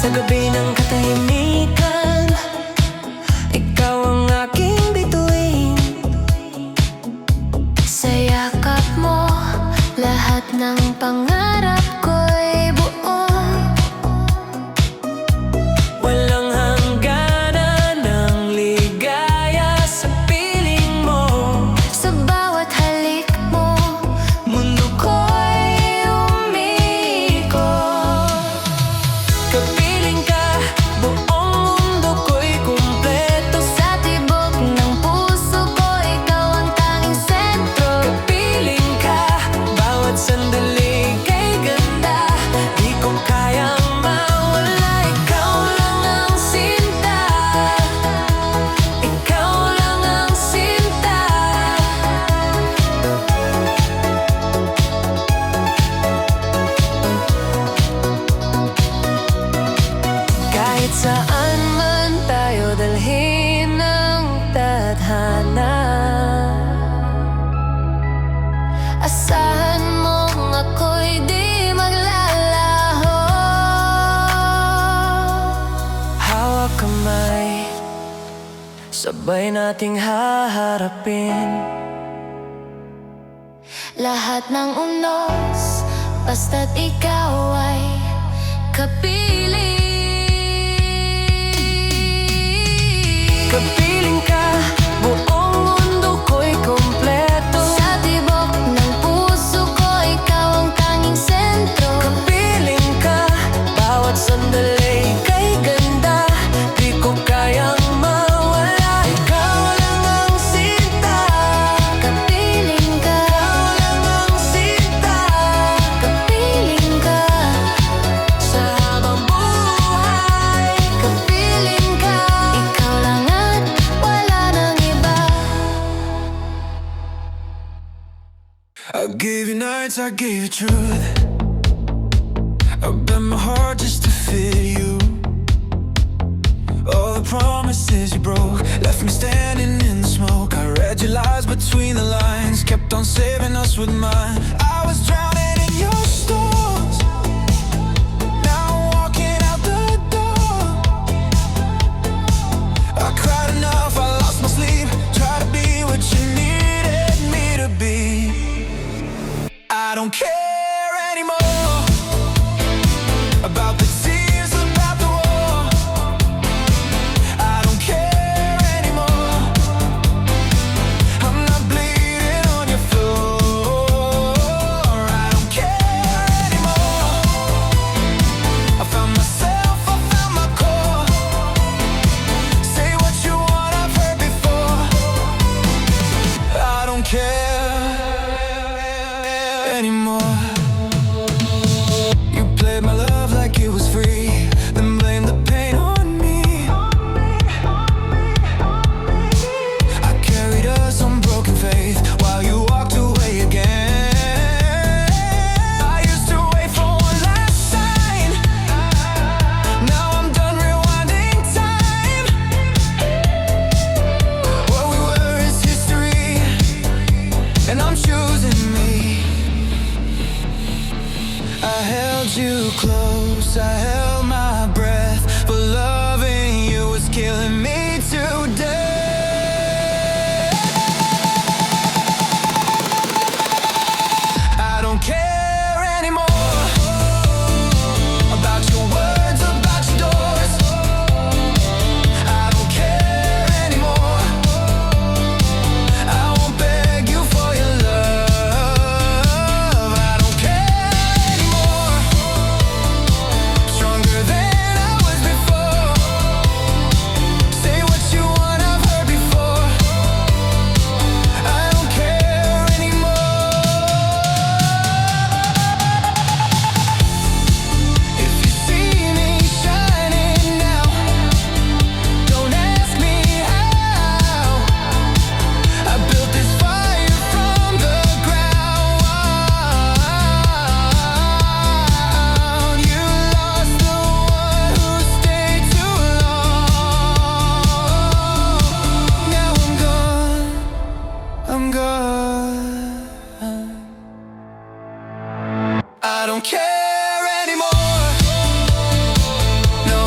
Sa gabi ng katahimikan, ikaw ang aking bituin. Sa yakap mo, lahat ng pangarap ko'y buo. Walang hangganan ng ligaya sa piling mo. Sa bawat halik mo, Mundo ko'y umiikot. Kapiling ka, buong mundo ko'y kumpleto. sa tibok ng puso ko, ikaw ang tanging sentro. Kapiling ka, bawat sandali kay ganda. Di ko kayang mawala, ikaw lang ang sinta. Ikaw lang ang sinta. Kahit saan man tayo dalhin ng tadhana, Asahan mong ako'y di maglalaho. hawak kamay, sabay nating haharapin Lahat ng unos, basta't ikaw ay kapiling. Kapiling ka, buong mundo ko'y kompleto. Sa tibok ng puso ko, ikaw ang tanging sentro. Kapiling ka, bawat sandali kay ganda. Di ko kayang mawala, ikaw lang ang sinta. Kapiling ka, Ikaw lang ang sinta. kapiling ka, Sa habang buhay, kapiling ka. Ikaw lang at wala nang iba. I gave you nights, I gave you truth. I bent my heart just to fit you. All the promises you broke left me standing in the smoke. I read your lies between the lines, kept on saving us with mine. I was drowning in your storms. Now I'm walking out the door. I cried enough, I lost my sleep. Tried to be what you needed me to be. I don't care anymore about the tears, about the war. I don't care anymore. I'm not bleeding on your floor. I don't care anymore. I found myself, I found my core. Say what you want, I've heard before. I don't care anymore. You played my love like it was free, then blamed the pain on me. I carried us on broken faith while you walked away again. I used to wait for one last sign. Now I'm done rewinding time. What we were is history, and I'm choosing me. I held you close, I held my breath, but loving you was killing me today. I don't care anymore about your words, about your doors. I don't care anymore. I won't beg you for your love. I don't care anymore. Stronger than I was before. Say what you want, I've heard before. I don't care anymore. If you see me shining now, don't ask me how. I built this fire from the ground. You lost the one who stayed too long. Now I'm gone, I'm gone. I don't care anymore. No,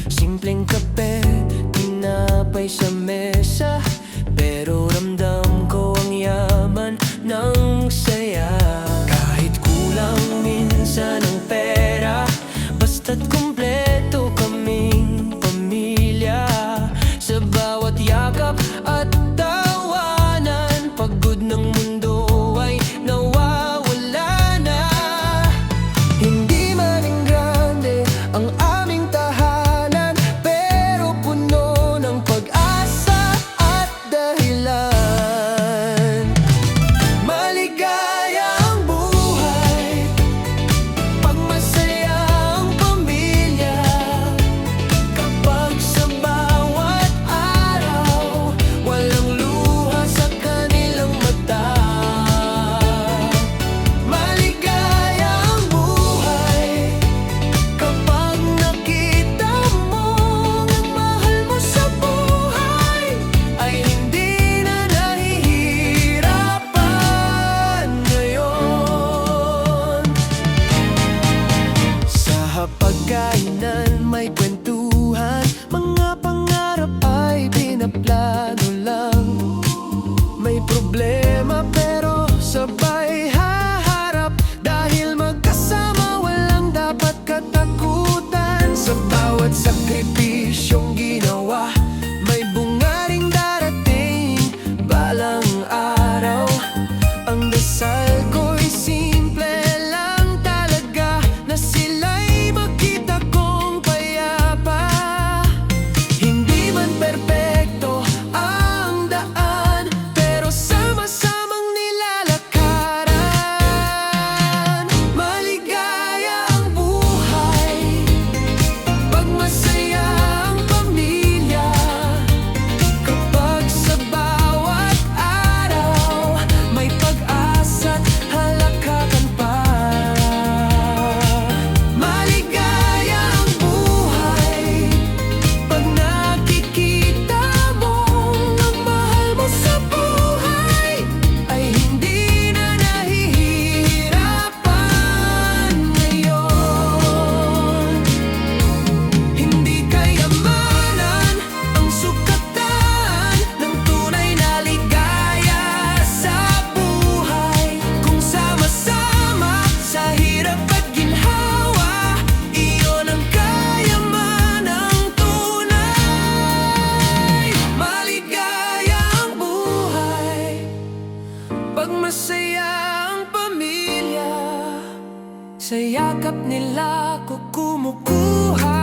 Simpleng kape, tinapay sa mesa, pero ramdam ko ang yaman ng saya. Kahit kulang minsan ang pera, basta't kumpleto kaming pamilya. Sa bawat yakap at tawanan, pagod ng mundo ay nawawala na. Hindi maring grande ang aming tahanan, pero puno ng pag-asa at dahilan. Maligaya ang buhay pag masaya ang pamilya. Kapag sa bawat araw walang luha sa kanilang mata. Maligaya ang buhay kapag nakita mo ang mahal mo sa buhay ay hindi na nahihirapan ngayon. Sa hapagkainan may kwentuhan, mga pangarap ay pinaplano lang. May problema pero sabay haharap, dahil magkasama walang dapat katakutan. Sa bawat sakripisyong ginawa, may bunga ring darating balang araw. Ang dasal ko'y simple lang talaga, na sila'y makita kong payapa. Hindi man perpekto ang daan, pero sama-samang nilalakaran. Maligaya ang buhay pag masaya ang pamilya. Kapag sa bawat araw may pag-asa't halakakan pa. Maligaya ang buhay pag nakikita mo ang mahal mo sa buhay ay hindi na nahihirapan ngayon. Hindi kayamanan ang sukatan ng tunay na ligaya sa buhay. Kung sama-sama sa hirap at ginhawa, iyon ang kayamanang tunay. Maligaya ang buhay pag masaya ang pamilya. Sa yakap nila ko kumukuha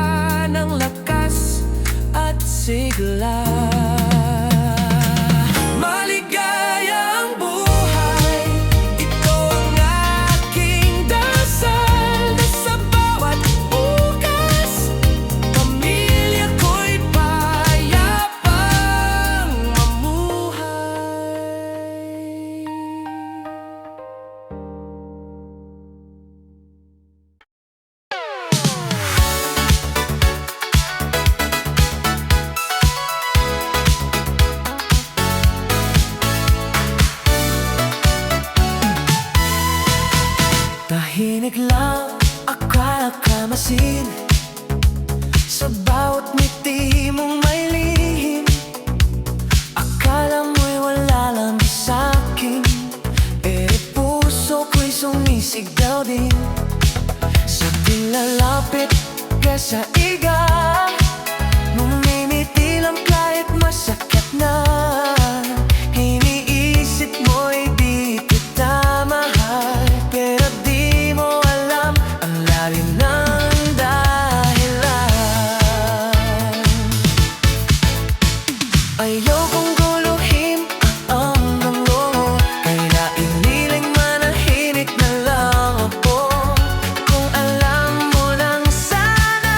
ng lakas at sigla. Maligaya ang buhay, ito ang aking dasal, na sa bawat bukas pamilya ko'y payapang mamuhay. Tahimik lang, akala ka masin, sa bawat ngiti mong may lihim. Akala mo'y wala lang di sa'kin, pero puso ko'y sumisigaw din. Sa tilalapit ka sa iga, mumimitil ang kahit masakit na. Iniisip mo'y di kita mahal, pero di mo alam ang lalim ng dahilan. Ayokong guluhin ang mundo, kaya iniling manahimik na lang ako. Kung alam mo lang sana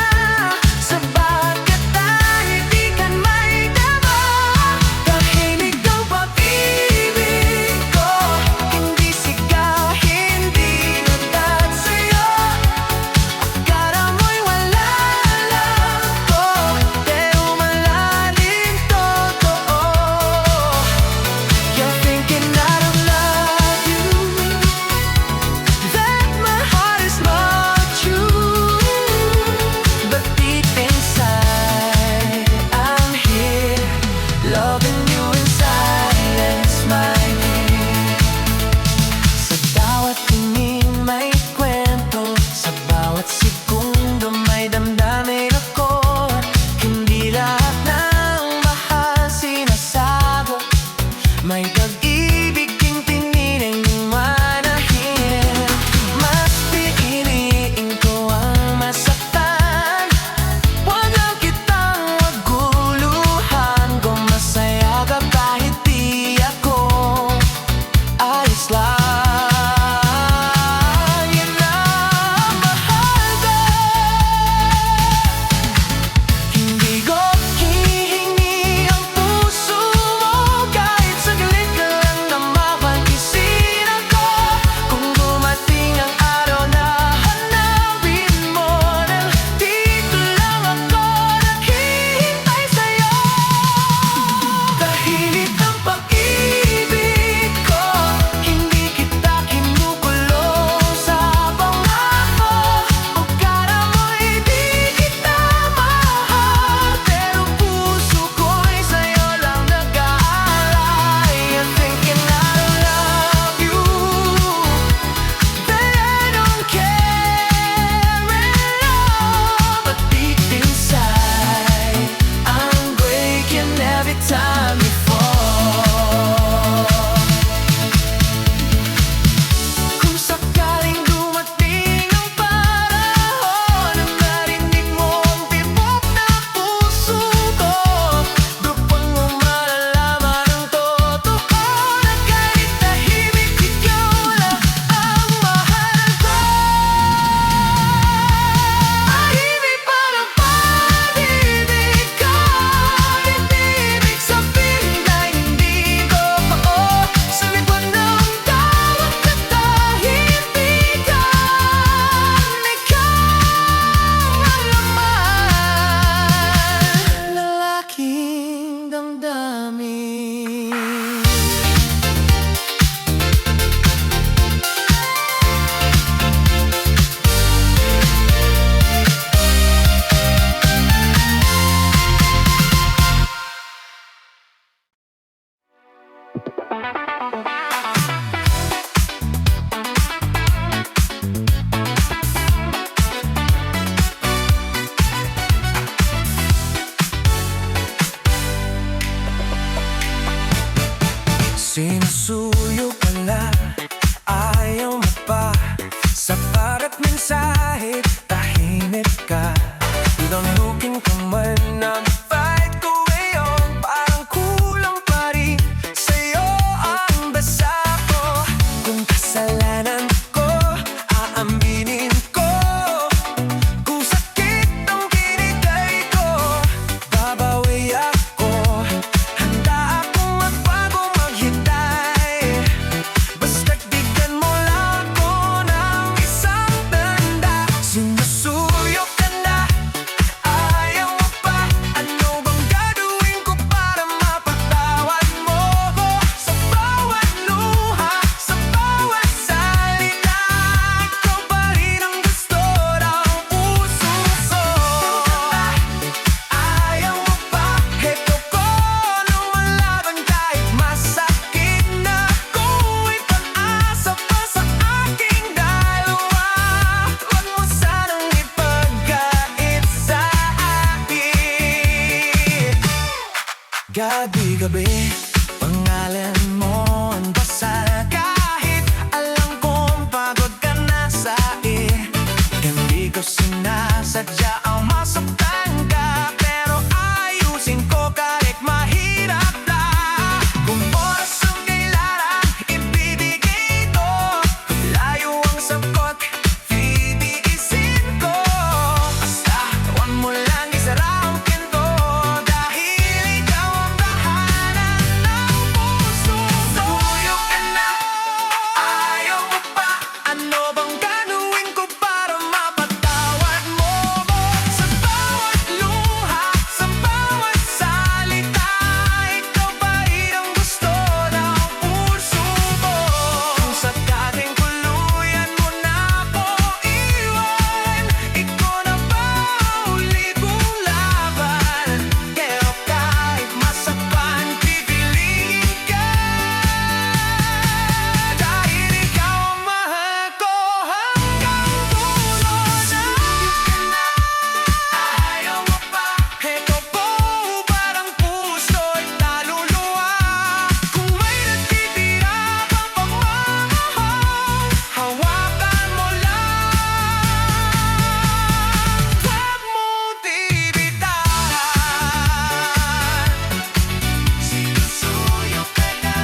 Sinusuyo pala, ayaw mo pa. Sa bawat mensahe, tahimik ka. Ilang looking ka man, ang fight ko ngayon parang kulang pa rin. Sa'yo ang basa ko. Kung kasalanan ko, aaminin ko. Kung sakit ang binigay ko, babawi ako. Handa akong magbago, maghintay. Basta't bigyan mo lang ako ng isang tanda. Sinusuyo ka na, ayaw mo pa. Ano bang gagawin ko para mapatawad mo ko? Sa bawat luha, sa bawat salita, ikaw pa rin ang gusto ng puso ko. Ayaw mo pa, heto ko lumalaban kahit masakit na. Kung may pag-asa pa sa aking dalawa, huwag mo sanang ipagkait sa akin. Gabi-gabi, pangalan mo ang dasal. Kahit alam kong pagod ka na sa hindi ko sinasadya ang masaktan ka. Pero ayusin ko kahit mahirap na. Kung oras ang kailangan, ibibigay ito. Layo ang sagot, titiisin ko. Basta huwag mo lang isara ang pinto, dahil ikaw ang tahanan ng puso ko. Suyo ka na, ayaw mo pa. Ano bang gagawin ko para mapatawad mo ko? Sa bawat luha, sa bawat salita, ikaw pa rin ang gusto ng puso ko. Kung sa dating tuluyan mo na ako iwan, ikaw na ba uli kong laban? Pero kahit masaktan, pipiliin ka. Dahil ikaw ang mahal ko hanggang dulo na. Ayaw mo pa, heto ko parang puso'y naluluwa. Kung may natitira pang pagmamahal, hawakan mo lang. Huwag mong tibitahan. Sinusuyo ka na,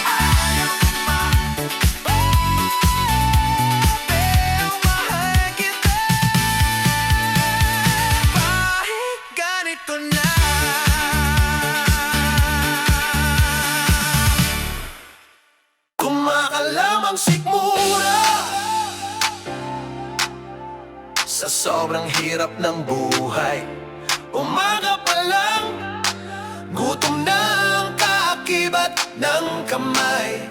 ayaw mo pa. Pero mahal kita, kahit ganito na. Kumakalamang sikmura sa sobrang hirap ng buhay. Umaga pa lang, gutom na ang kaakibat ng kamay.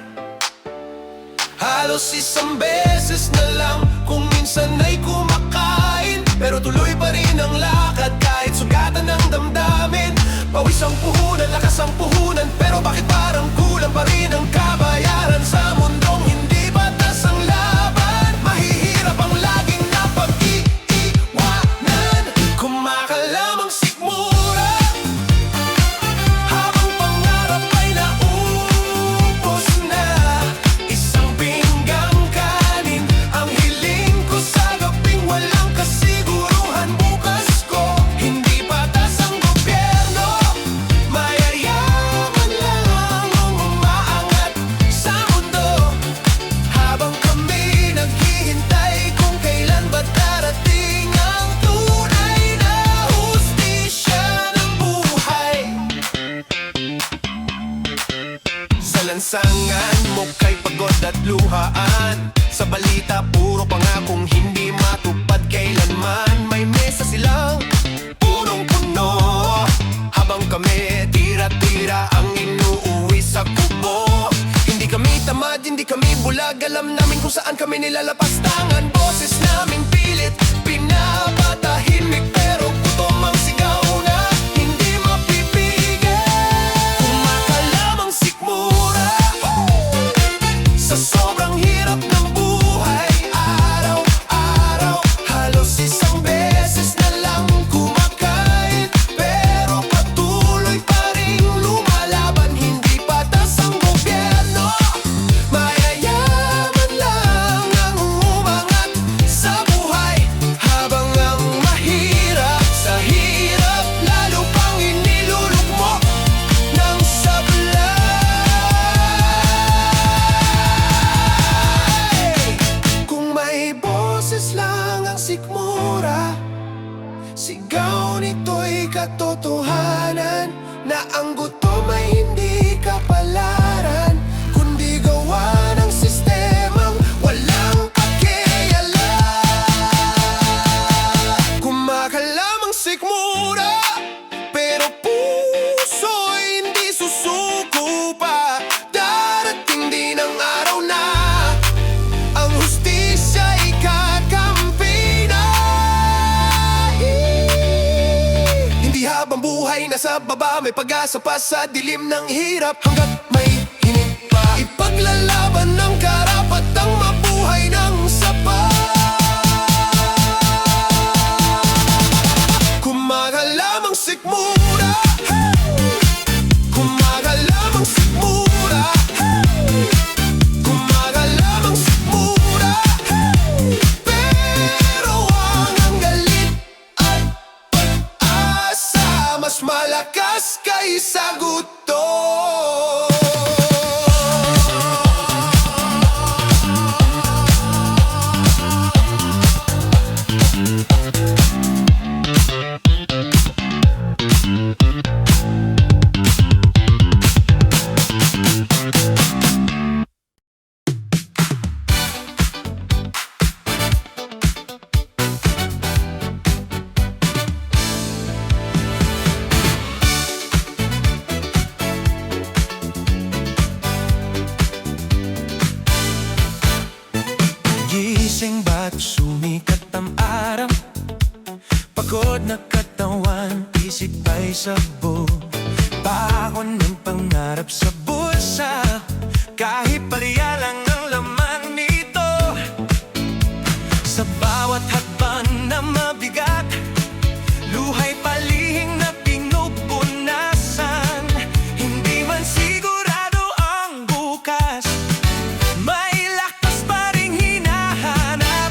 Halos isang beses na lang, kung minsan ay kumakain. Pero tuloy pa rin ang lakad kahit sugatan ng damdamin. Pawis ang puhunan, lakas ang puhunan, pero bakit parang kulang pa rin ang kabayaran sa mundong hindi batas ang laban? Mahihirap ang laging napag-iiwanan. Kumakalamang sikmura habang pangarap ay naubos na. Isang pinggang kanin ang hiling ko sa gabing walang kasiguruhan bukas ko. Hindi patas ang gobyerno, mayayaman lang ang umaangat sa mundo. Habang kami naghihintay kung kailan ba darating ang tunay na hustisya ng buhay. Sa lansangan mo kay pagod at luhaan, sa balita puro pangakong hindi matupad kailanman. May mesa silang punong-puno, habang kami tira-tira ang inuuwi sa kubo. Hindi kami tamad, hindi kami bulag, alam namin kung saan kami nilalapas tangan. Boses namin pilit, pinapatahimik, pero gutom ang sigaw na hindi mapipigil. Kumakalamang sikmura sa sobrang hirap ng buhay. Araw-araw, halos isang beses na lang kumakain, pero patuloy pa rin lumalaban. Sigaw nito'y katotohanan na ang gutom ay hindi kapalaran, kundi gawa ng sistemang walang pakialam. Kumakalamang sikmura, pero puso'y hindi susuko pa. Darating din ang araw na ang hustisya'y kakampi na. Hindi habang buhay nasa baba, may pag-asa pa sa dilim ng hirap. Hanggat may hinig pa, ipaglalaban ng karapatang mabuhay ng sapat. Kumakalamang sikmura, kumakalamang sikmura, kumakalamang sikmura, pero ang galit at pag-asa mas malakas kaysa gutom. Gising ba't sumikat ang araw? Pagod na katawan, isip ay sabog. Baon ng pangarap sa bulsa, kahit palya lang ang laman nito. Sa bawat hakbang na mabigat, luha'y palihing na pinupunasan. Hindi man sigurado ang bukas, may lakas pa ring hinahanap.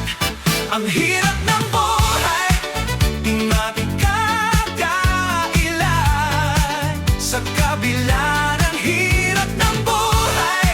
Ang hirap ng buhay, di mapikagailan. Sa kabila ng hirap ng buhay,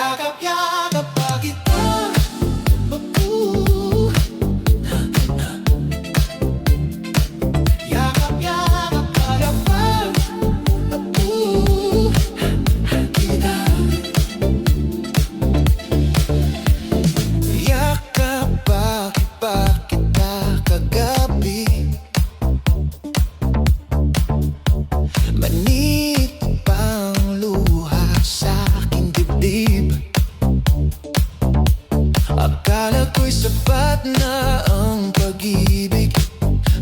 Yakap-yakap pa kita. Yakap-yakap pa dapat kita. Yakap pa kita kagabi. Manit pang luha sa aking dibdib. Akala ko'y sapat na ang pag-ibig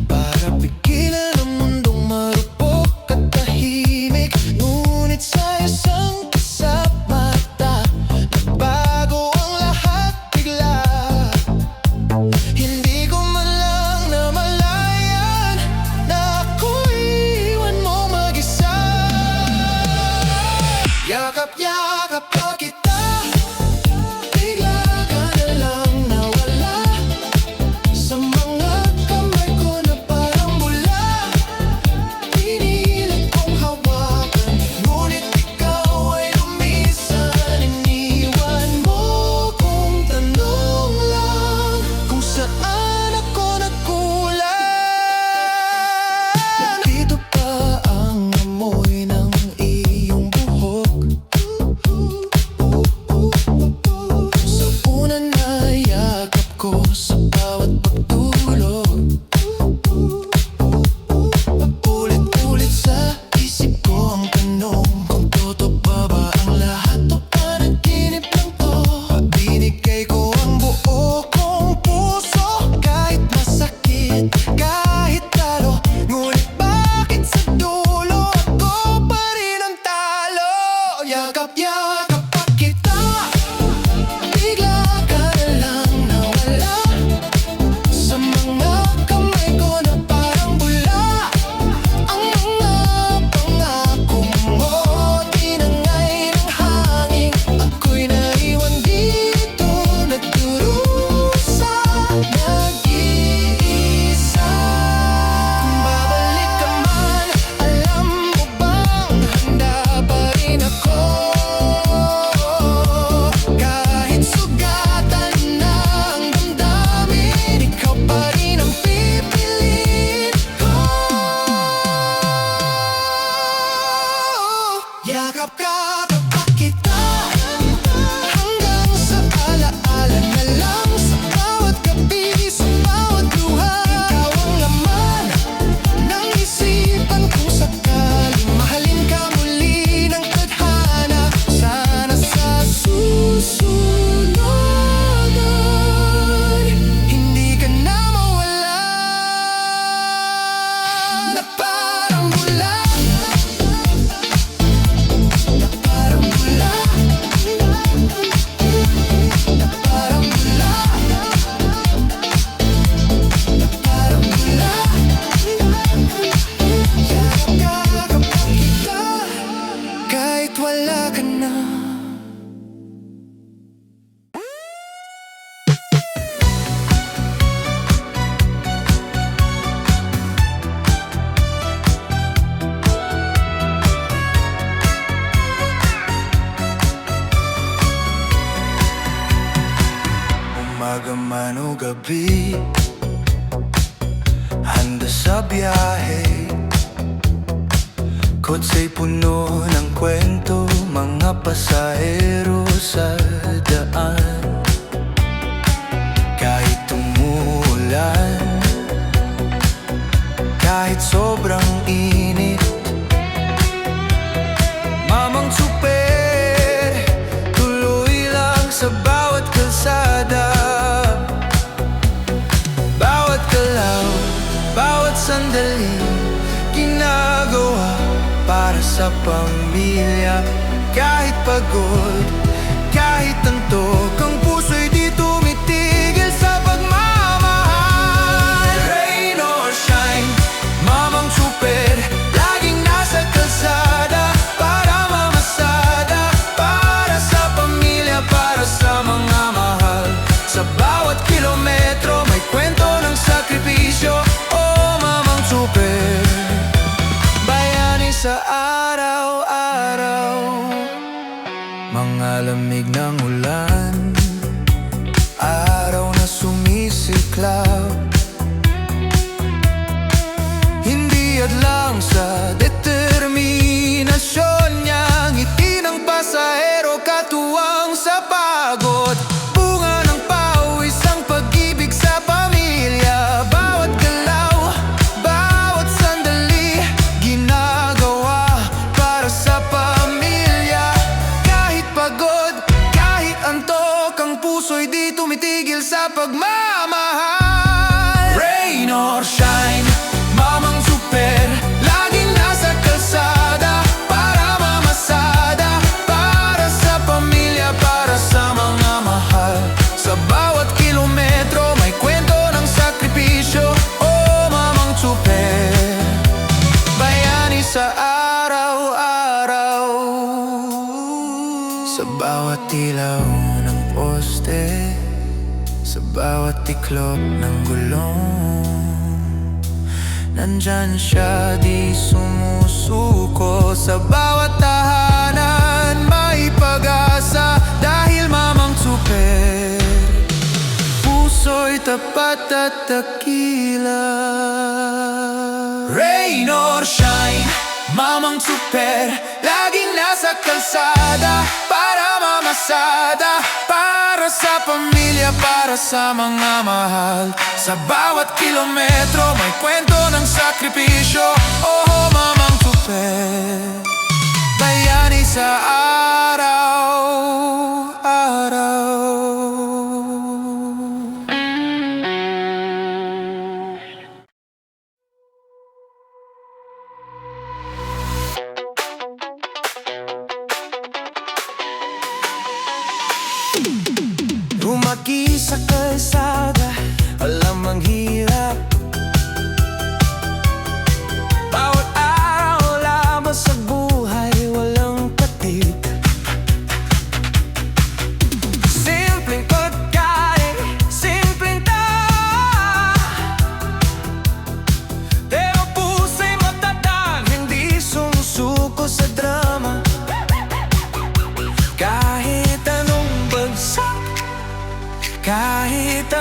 para pigilan ang mundong marupok at tahimik. Ngunit sa isang kisap mata, nagbago ang lahat bigla. Hindi ko man lang namalayan na ako'y iwan mo mag-isa. Yakap-yakap pa kita. Bigla ka na lang nawala sa mga kamay ko na parang bula. Pinilit kong hawakan, ngunit ikaw ay lumisan. Iniwan mo kong tanong lang kung saan ako nagkulang. Dito pa ang amoy ng iyong buhok sa una na yakap ko sa bawat pagtulog. Paulit-ulit sa isip ko ang tanong kung totoo ba ang lahat o panaginip lang to. Binigay ko ang buo kong puso, kahit masakit, kahit talo. Ngunit bakit sa dulo ako pa rin ang talo? Yakap-yakap pa kita. Bigla ka na lang nawala sa mga kamay ko na parang bula. Ang mga pangako mo tinangay ng hangin. Ako'y naiwan dito nagdurusa, nag-iisa. Kung babalik ka man, alam mo bang handa pa rin ako? Kahit sugatan na ang damdamin, ikaw pa rin ang pipiliin ko. Yakap-yakap pa kita hanggang sa alaala na lang. Sa bawat gabi, sa bawat luha, ikaw ang laman ng isipan. Kung sakaling mahalin ka muli ng tadhana, sana sa susunod hindi ka na mawala na parang bula. Na parang bula. Na parang bula. Na parang bula. Yakap-yakap pa kita kahit wala ka na. Umaga man o gabi, handa sa biyahe. Kotsa'y puno ng kwento, mga pasahero sa daan. Kahit umuulan, kahit sobrang init, mamang super, tuloy lang sa bawat kalsada. Bawat galaw, bawat sandali, ginagawa para sa pamilya. Kahit pagod, kahit antok, ang puso'y di tumitigil sa pagmamahal. Rain or shine, mamang super, laging nasa kalsada para mamasada. Para sa pamilya, para sa mga mahal. Sa bawat kilometro, may kwento ng sakripisyo. Oh, mamang super, bayani sa araw-araw. Mga lamig Tubig ng ulan, araw na sumisiklab. Hindi lang sa determinasyon niya, ngiti ng pasahero katuwang sa pagod. Bunga ng pawis ang pag-ibig sa pamilya. Bawat galaw, bawat sandali, ginagawa para sa pamilya. Kahit pagod, kahit antok, ang puso'y di tumitigil sa pagmamahal. Rain or shine, Mamang Super, laging nasa kalsada para mamasada, para sa pamilya, para sa mga mahal. Sa bawat kilometro may kwento ng sakripisyo. Oh, Mamang Super, bayani sa araw-araw. Sa bawat ilaw ng poste, sa bawat tiklop ng gulong, nandyan siya, di sumusuko. Sa bawat tahanan may pag-asa, dahil Mamang Super, puso'y tapat at takila. Rain or shine, Mamang Super, laging nasa kalsada para mamasada, para sa pamilya, para sa mga mahal. Sa bawat kilometro may kwento ng sakripisyo. Oh, Mamang Super, bayani sa araw-araw. Lumaki sa kalsada, alam ang hirap. Bawat araw laban sa buhay, walang patig. Simpleng pagkain, simpleng tawa, pero puso'y matatag, hindi sumusuko sa drama. Kahit anong bagsak, kahit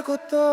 kaya ko to.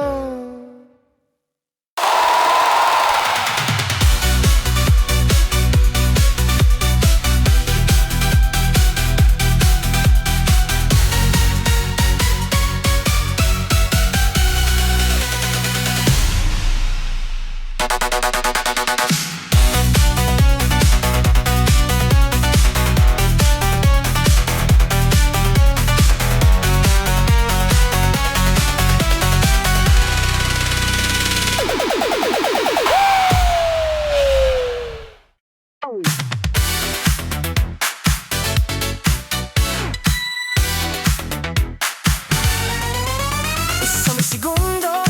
Isang segundo,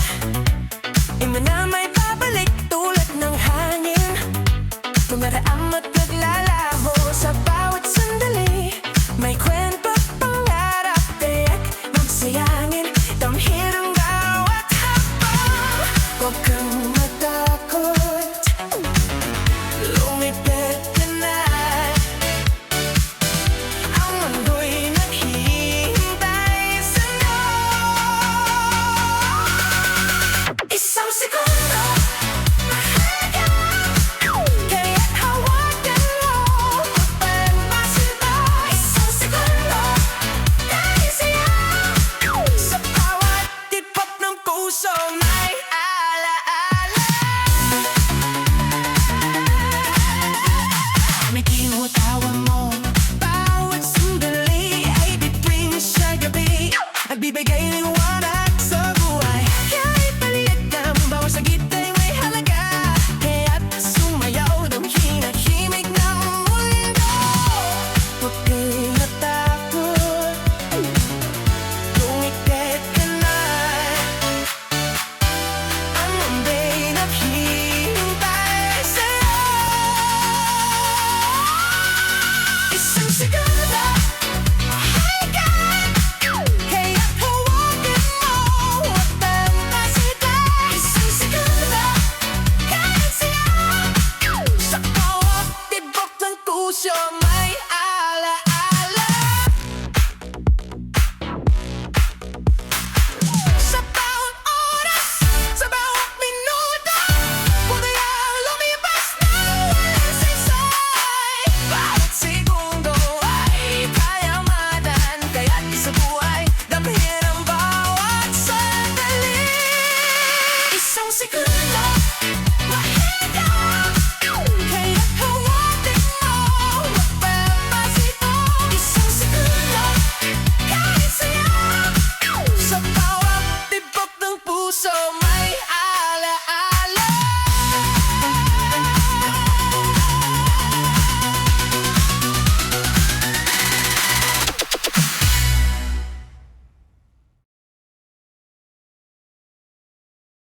ina na may babalik tulad ng hangin. Tumaraang at naglalaho sa bawat sandali. May kwento pangarap, tiyak magsayangin. Tamhir ang bawat habang. Huwag kang matakot, lumipit ka na. Ang mundo'y naghihintay sa'yo. Isang segundo, mahalaga. Kaya't hawakan mo upang masita. Isang segundo, dahil sa'yo. Sa bawat tibok ng puso may alaala. Mitin mo tawa mo, bawat sandali ay bituin sa gabi. Nagbibigay liwanag sa buhay. Kahit maliit na bawat sagit ay may halaga. Kaya't sumayaw ng hinahimik ng mundo. Huwag kang natakot, lumipit ka na. Ang mundo'y naghihintay sa'yo. Isang segundo, mahalaga. Kaya't hawakan mo upang masita. Isang segundo, kahit sa'yo. Sa bawat tibok ng puso may alaala. Sa bawat oras, sa bawat minuto, huwag kayang lumipas na walang saysay. Bawat segundo ay kayamanan. Kaya't isa buhay, damhin ang bawat sandali. Isang segundo, mahalaga. Kaya't hawakan mo upang masita. Isang segundo, kahit sa'yo. Sa bawat tibok ng puso